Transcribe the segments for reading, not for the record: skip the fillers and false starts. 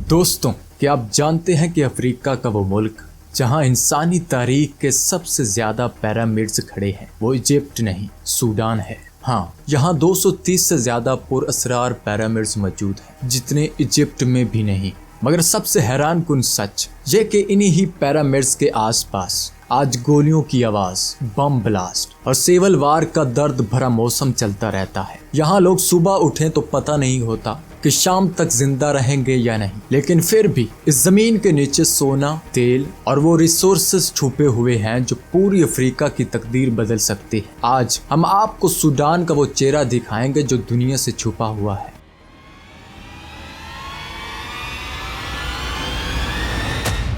दोस्तों, क्या आप जानते हैं कि अफ्रीका का वो मुल्क जहां इंसानी तारीख के सबसे ज्यादा पिरामिड्स खड़े हैं वो इजिप्ट नहीं, सूडान है। हाँ, यहाँ 230 से ज्यादा पुरअसरार पिरामिड्स मौजूद हैं, जितने इजिप्ट में भी नहीं। मगर सबसे हैरान कुन सच ये कि इन्हीं ही पिरामिड्स के आसपास आज गोलियों की आवाज, बम ब्लास्ट और सिविल वार का दर्द भरा मौसम चलता रहता है। यहाँ लोग सुबह उठें तो पता नहीं होता कि शाम तक जिंदा रहेंगे या नहीं, लेकिन फिर भी इस जमीन के नीचे सोना, तेल और वो रिसोर्सेज छुपे हुए हैं जो पूरी अफ्रीका की तकदीर बदल सकते हैं। आज हम आपको सूडान का वो चेहरा दिखाएंगे जो दुनिया से छुपा हुआ है।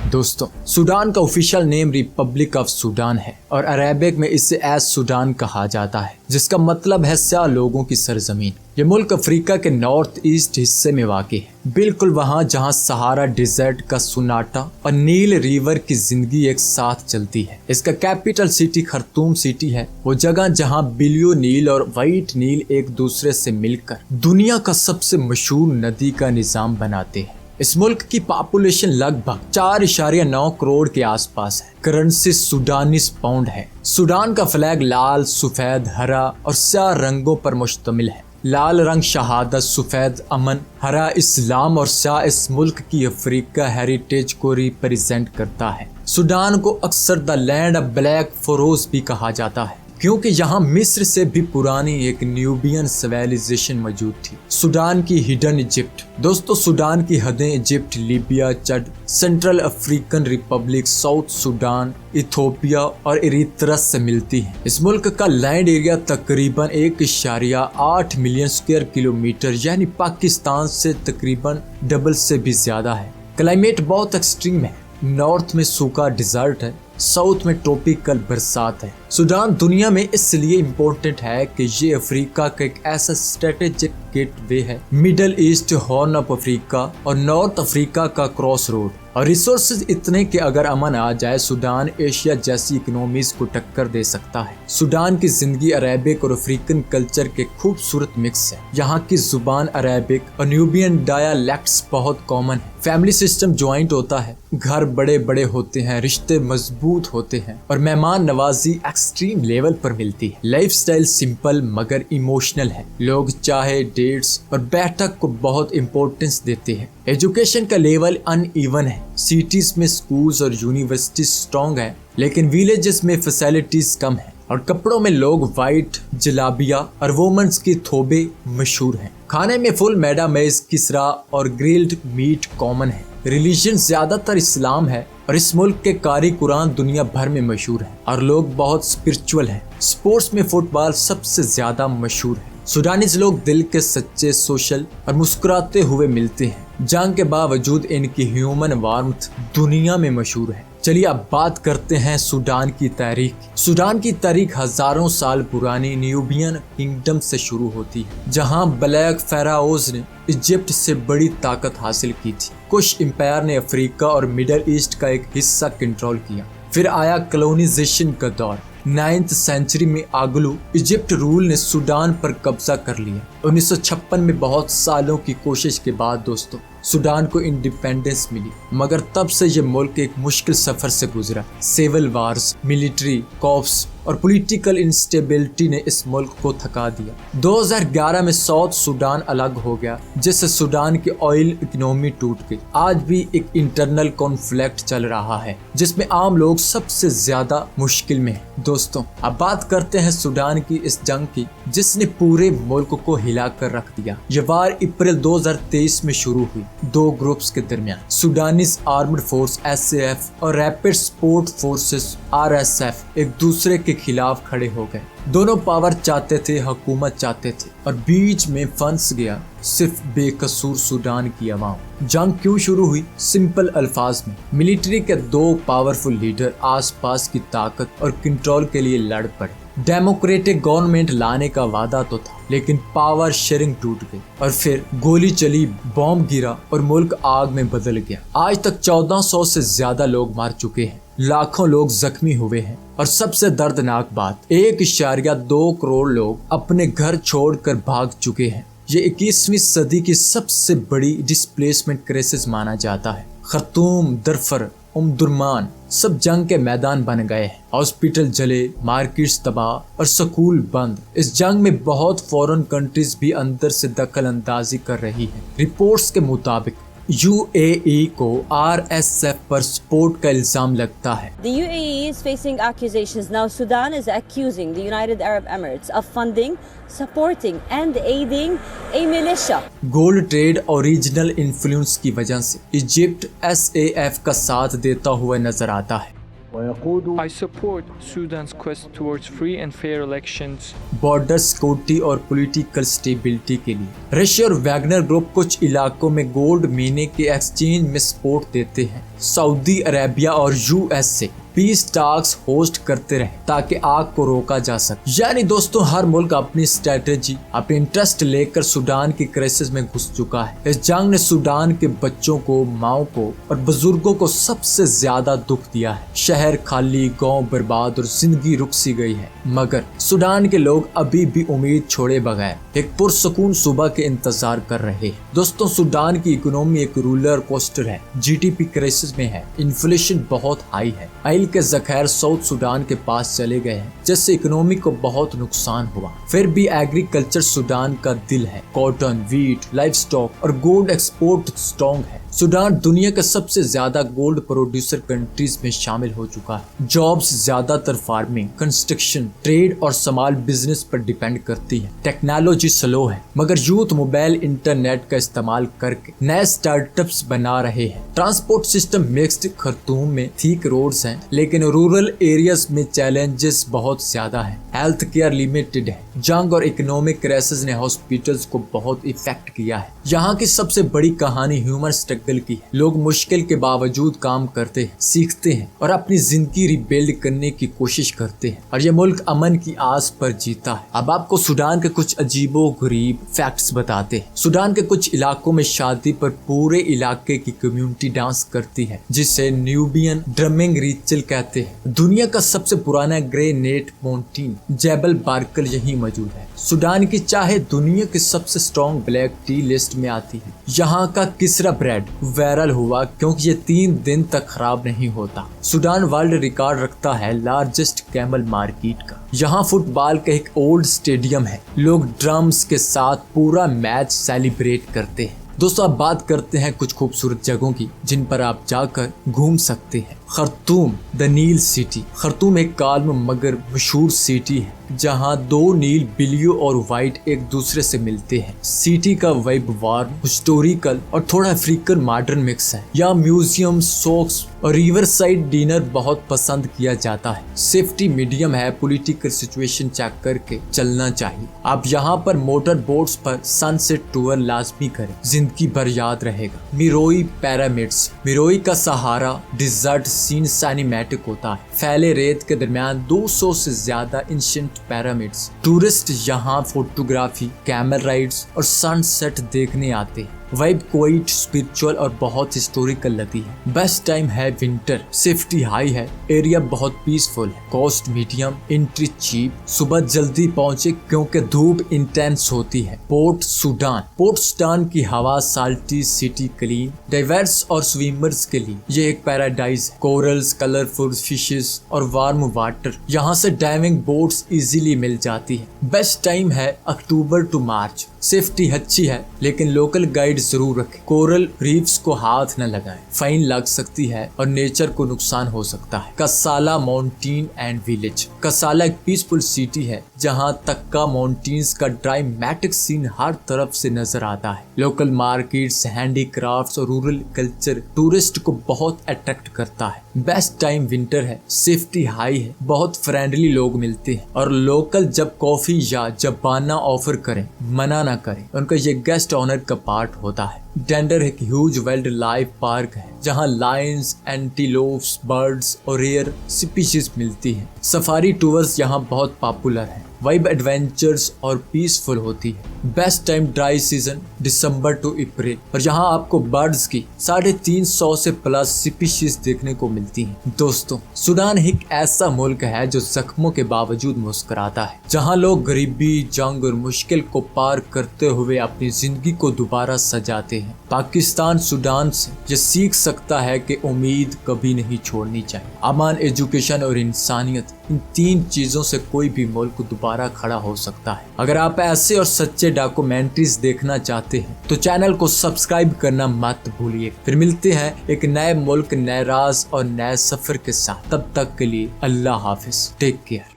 दोस्तों, सूडान का official name Republic of Sudan है और अरेबिक में इसे एज सूडान कहा जाता है, जिसका मतलब है स्याह लोगों की सरजमीन। ये मुल्क अफ्रीका के नॉर्थ ईस्ट हिस्से में वाक़ है, बिल्कुल वहाँ जहाँ सहारा डिजर्ट का सुनाटा और नील रिवर की जिंदगी एक साथ चलती है। इसका कैपिटल सिटी खर्तूम सिटी है, वो जगह जहाँ ब्लू नील और वाइट नील एक दूसरे से मिलकर दुनिया का सबसे मशहूर नदी का निजाम बनाते हैं। इस मुल्क की पॉपुलेशन लगभग 4.9 करोड़ के आसपास है। करेंसी सूडानीज पाउंड है। सूडान का फ्लैग लाल, सफेद, हरा और स्याह रंगों पर मुश्तमिल है। लाल रंग शहादत, सफेद अमन, हरा इस्लाम और स्याह इस मुल्क की अफ्रीका हेरिटेज को रिप्रेजेंट करता है। सूडान को अक्सर the land of black furrows भी कहा जाता है, क्योंकि यहाँ मिस्र से भी पुरानी एक न्यूबियन सिविलाइजेशन मौजूद थी। सूडान की हिडन इजिप्ट। दोस्तों, सूडान की हदें इजिप्ट, लीबिया, चड, central African Republic, south Sudan, Ethiopia और इरित्रा से मिलती हैं। इस मुल्क का लैंड एरिया तकरीबन 1.8 मिलियन स्क्वायर किलोमीटर यानी पाकिस्तान से तकरीबन डबल से भी ज्यादा है। क्लाइमेट बहुत एक्सट्रीम है। नॉर्थ में सूखा डिजर्ट है, साउथ में ट्रॉपिकल बरसात है। सूडान दुनिया में इसलिए इम्पोर्टेंट है कि ये अफ्रीका का एक ऐसा स्ट्रेटेजिक गेटवे है, middle east, horn of Africa और नॉर्थ अफ्रीका का क्रॉस रोड। और रिसोर्सेज इतने कि अगर अमन आ जाए सूडान एशिया जैसी इकोनॉमीज को टक्कर दे सकता है। सूडान की जिंदगी अरेबिक और अफ्रीकन कल्चर के खूबसूरत मिक्स है। यहाँ की जुबान अरेबिक और न्यूबियन डायलेक्ट्स बहुत कॉमन है। फैमिली सिस्टम ज्वाइंट होता है, घर बड़े बड़े होते हैं, रिश्ते मजबूत होते हैं और मेहमान नवाजी एक्सट्रीम लेवल पर मिलती है। लाइफस्टाइल सिंपल मगर इमोशनल है। लोग चाहे, डेट्स और बैठक को बहुत इंपॉर्टेंस देते हैं। एजुकेशन का लेवल अनइवन है। सिटीज में स्कूल्स और यूनिवर्सिटीज स्ट्रॉन्ग है, लेकिन विलेजेस में फैसिलिटीज कम है। और कपड़ों में लोग वाइट, जलाबिया और वुमेन्स की थोबे मशहूर हैं। खाने में फुल मैडा मेज, किसरा और ग्रिल्ड मीट कॉमन है। रिलीजन ज्यादातर इस्लाम है और इस मुल्क के कारी कुरान दुनिया भर में मशहूर है और लोग बहुत स्पिरिचुअल हैं। स्पोर्ट्स में फुटबॉल सबसे ज्यादा मशहूर है। सूडानीज लोग दिल के सच्चे, सोशल और मुस्कुराते हुए मिलते हैं। जंग के बावजूद इनकी ह्यूमन वार्मथ दुनिया में मशहूर है। चलिए अब बात करते हैं सूडान की तारीख। सूडान की तारीख हजारों साल पुरानी न्यूबियन किंगडम से शुरू होती है, जहां ब्लैक फेराओज ने इजिप्ट से बड़ी ताकत हासिल की थी। कुश एम्पायर ने अफ्रीका और मिडल ईस्ट का एक हिस्सा कंट्रोल किया। फिर आया कॉलोनाइजेशन का दौर। 9th सेंचुरी में आगलू इजिप्ट रूल ने सूडान पर कब्जा कर लिया। 1956 में बहुत सालों की कोशिश के बाद दोस्तों सूडान को इंडिपेंडेंस मिली, मगर तब से ये मुल्क एक मुश्किल सफर से गुजरा। सिविल वार्स, मिलिट्री कॉप्स और पॉलिटिकल इंस्टेबिलिटी ने इस मुल्क को थका दिया। 2011 में साउथ सूडान अलग हो गया, जिससे सूडान की ऑयल इकोनॉमी टूट गई। आज भी एक इंटरनल कॉन्फ्लिक्ट चल रहा है, जिसमें आम लोग सबसे ज्यादा मुश्किल में हैं। दोस्तों, अब बात करते हैं सूडान की इस जंग की, जिसने पूरे मुल्क को हिला कर रख दिया। ये वार अप्रैल 2023 में शुरू हुई। दो ग्रुप्स के दरमियान, सूडानीज आर्म्ड फोर्स SAF और रैपिड सपोर्ट फोर्सेस RSF एक दूसरे के खिलाफ खड़े हो गए। दोनों पावर चाहते थे, हुकूमत चाहते थे और बीच में फंस गया सिर्फ बेकसूर सूडान की आवाम। जंग क्यों शुरू हुई? सिंपल अल्फाज में, मिलिट्री के दो पावरफुल लीडर आसपास की ताकत और कंट्रोल के लिए लड़ पड़े। डेमोक्रेटिक गवर्नमेंट लाने का वादा तो था, लेकिन पावर शेयरिंग टूट गई और फिर गोली चली, बॉम्ब गिरा और मुल्क आग में बदल गया। आज तक 1400 से ज्यादा लोग मार चुके हैं, लाखों लोग जख्मी हुए हैं और सबसे दर्दनाक बात, 1.2 करोड़ लोग अपने घर छोड़कर भाग चुके हैं। ये 21वीं सदी की सबसे बड़ी डिस्प्लेसमेंट क्राइसिस माना जाता है। खर्तूम, दरफर, उम्दुरमान सब जंग के मैदान बन गए हैं। हॉस्पिटल जले, मार्केट्स तबाह और स्कूल बंद। इस जंग में बहुत फॉरेन कंट्रीज भी अंदर से दखल अंदाजी कर रही है। रिपोर्ट्स के मुताबिक यूएई को आरएसएफ पर सपोर्ट का इल्जाम लगता है। The UAE is facing accusations. Now Sudan is accusing the United Arab Emirates of funding, supporting and aiding a militia. Gold trade और रीजनल इन्फ्लुएंस की वजह से इजिप्ट एसएएफ का साथ देता हुआ नजर आता है। I support Sudan's quest towards free and fair elections. Border security और पॉलिटिकल स्टेबिलिटी के लिए रशिया और वैगनर ग्रुप कुछ इलाकों में गोल्ड मीने के एक्सचेंज में सपोर्ट देते हैं। सऊदी अरेबिया और यूएसए पीस टॉक्स होस्ट करते रहे ताकि आग को रोका जा सके। यानी दोस्तों, हर मुल्क अपनी स्ट्रेटेजी, अपने इंटरेस्ट लेकर सूडान की क्राइसिस में घुस चुका है। इस जंग ने सूडान के बच्चों को, माओ को और बुजुर्गों को सबसे ज्यादा दुख दिया है। शहर खाली, गांव बर्बाद और जिंदगी रुक सी गई है। मगर सूडान के लोग अभी भी उम्मीद छोड़े बगैर एक पुरसुकून सुबह के इंतजार कर रहे हैं। दोस्तों, सूडान की इकोनॉमी एक रोलर कोस्टर है। जीडीपी क्राइसिस में है, इन्फ्लेशन बहुत हाई है। ऑयल के जखायर साउथ सूडान के पास चले गए हैं, जिससे इकोनॉमी को बहुत नुकसान हुआ। फिर भी एग्रीकल्चर सूडान का दिल है। कॉटन, वीट, लाइफ स्टॉक और गोल्ड एक्सपोर्ट स्ट्रॉन्ग है। सूडान दुनिया का सबसे ज्यादा गोल्ड प्रोड्यूसर कंट्रीज में शामिल हो चुका है। जॉब्स ज्यादातर फार्मिंग, कंस्ट्रक्शन, ट्रेड और स्मॉल बिजनेस पर डिपेंड करती है। टेक्नोलॉजी स्लो है, मगर यूथ मोबाइल इंटरनेट का इस्तेमाल करके नए स्टार्टअप्स बना रहे हैं। Transport system mixed. खर्तूम में ठीक रोड्स हैं, लेकिन रूरल एरियाज में चैलेंजेस बहुत ज्यादा है। हेल्थ केयर लिमिटेड है। जंग और इकोनॉमिक क्राइसिस ने हॉस्पिटल्स को बहुत इफेक्ट किया है। यहाँ की सबसे बड़ी कहानी ह्यूमन स्ट्रगल की है। लोग मुश्किल के बावजूद काम करते हैं, सीखते हैं और अपनी जिंदगी रिबिल्ड करने की कोशिश करते हैं, और ये मुल्क अमन की आस पर जीता है। अब आपको सूडान के कुछ अजीबो गरीब फैक्ट्स बताते हैं। सूडान के कुछ इलाकों में शादी पर पूरे इलाके की कम्युनिटी डांस करती है, जिसे न्यूबियन ड्रमिंग रिचुअल कहते हैं। दुनिया का सबसे पुराना ग्रेनेट माउंटेन जेबल बारकल यहीं मौजूद है। सूडान की चाय दुनिया की सबसे स्ट्रॉन्ग ब्लैक टी लिस्ट में आती है। यहाँ का किसरा ब्रेड वायरल हुआ क्योंकि ये 3 दिन तक खराब नहीं होता। सूडान वर्ल्ड रिकॉर्ड रखता है लार्जेस्ट कैमल मार्केट का। यहाँ फुटबॉल का एक ओल्ड स्टेडियम है। लोग ड्रम्स के साथ पूरा मैच सेलिब्रेट करते हैं। दोस्तों, अब बात करते हैं कुछ खूबसूरत जगहों की जिन पर आप जाकर घूम सकते हैं। खर्तूम, द नील सिटी। खर्तूम एक काल्म मगर मशहूर सिटी है, जहां 2 नील ब्लू और व्हाइट एक दूसरे से मिलते हैं। सिटी का वाइब वार्म, हिस्टोरिकल और थोड़ा अफ्रीकन मॉडर्न मिक्स है। यहाँ म्यूजियम, सॉक्स और रिवर साइड डिनर बहुत पसंद किया जाता है। सेफ्टी मीडियम है, पॉलिटिकल सिचुएशन चेक करके चलना चाहिए। आप यहाँ पर मोटर बोट्स पर सनसेट टूर लाजमी करें, जिंदगी भर याद रहेगा। मिरोई पिरामिड्स। मिरोई का सहारा डिजर्ट सीन सिनेमैटिक होता है। फैले रेत के दरमियान 200 से ज्यादा एंशिएंट पिरामिड्स। टूरिस्ट यहाँ फोटोग्राफी, कैमल राइड्स और सनसेट देखने आते हैं। वाइब क्वाइट, स्पिरिचुअल और बहुत हिस्टोरिकल लगती है। बेस्ट टाइम है विंटर। सेफ्टी हाई है, एरिया बहुत पीसफुल है। Cost medium, entry cheap. सुबह जल्दी पहुंचे क्योंकि धूप इंटेंस होती है। Port Sudan. पोर्ट सूडान की हवा साल्टी, सिटी क्लीन, डाइवर्स और स्विमर्स के लिए ये एक पैराडाइज है। कोरल्स, कलरफुल फिशेस और वार्म वाटर। यहाँ से डाइविंग बोट्स इजीली मिल जाती है। बेस्ट टाइम है अक्टूबर टू मार्च। सेफ्टी अच्छी है, लेकिन लोकल गाइड जरूर रखें। कोरल रीफ्स को हाथ न लगाएं, फाइन लग सकती है और नेचर को नुकसान हो सकता है। कसाला माउंटेन एंड विलेज। कसाला एक पीसफुल सिटी है, जहां तक्का माउंटेन्स का ड्रामेटिक सीन हर तरफ से नजर आता है। लोकल मार्केट्स, हैंडीक्राफ्ट्स और रूरल कल्चर टूरिस्ट को बहुत अट्रैक्ट करता है। बेस्ट टाइम विंटर है, सेफ्टी हाई है, बहुत फ्रेंडली लोग मिलते हैं और लोकल जब कॉफी या जबाना ऑफर करें मना ना करें, उनका ये गेस्ट ऑनर का पार्ट होता है। डेंडर एक ह्यूज वाइल्ड लाइफ पार्क है, जहां लायंस, एंटीलोप्स, बर्ड्स और रेयर स्पीशीज मिलती हैं। सफारी टूर्स यहाँ बहुत पॉपुलर है। वाइब एडवेंचर्स और पीसफुल होती है। Best time dry season December to April, और यहाँ आपको बर्ड्स की 350 से प्लस स्पीशीज देखने को मिलती हैं। दोस्तों, सूडान एक ऐसा मुल्क है जो जख्मों के बावजूद मुस्कुराता है, जहाँ लोग गरीबी, जंग और मुश्किल को पार करते हुए अपनी जिंदगी को दोबारा सजाते हैं। पाकिस्तान सूडान से ये सीख सकता है कि उम्मीद कभी नहीं छोड़नी चाहिए। अमान, एजुकेशन और इंसानियत, इन 3 चीजों से कोई भी मुल्क दोबारा खड़ा हो सकता है। अगर आप ऐसे और सच्चे डॉक्यूमेंट्रीज देखना चाहते हैं तो चैनल को सब्सक्राइब करना मत भूलिए। फिर मिलते हैं एक नए मुल्क, नए राज और नए सफर के साथ। तब तक के लिए अल्लाह हाफिज, टेक केयर।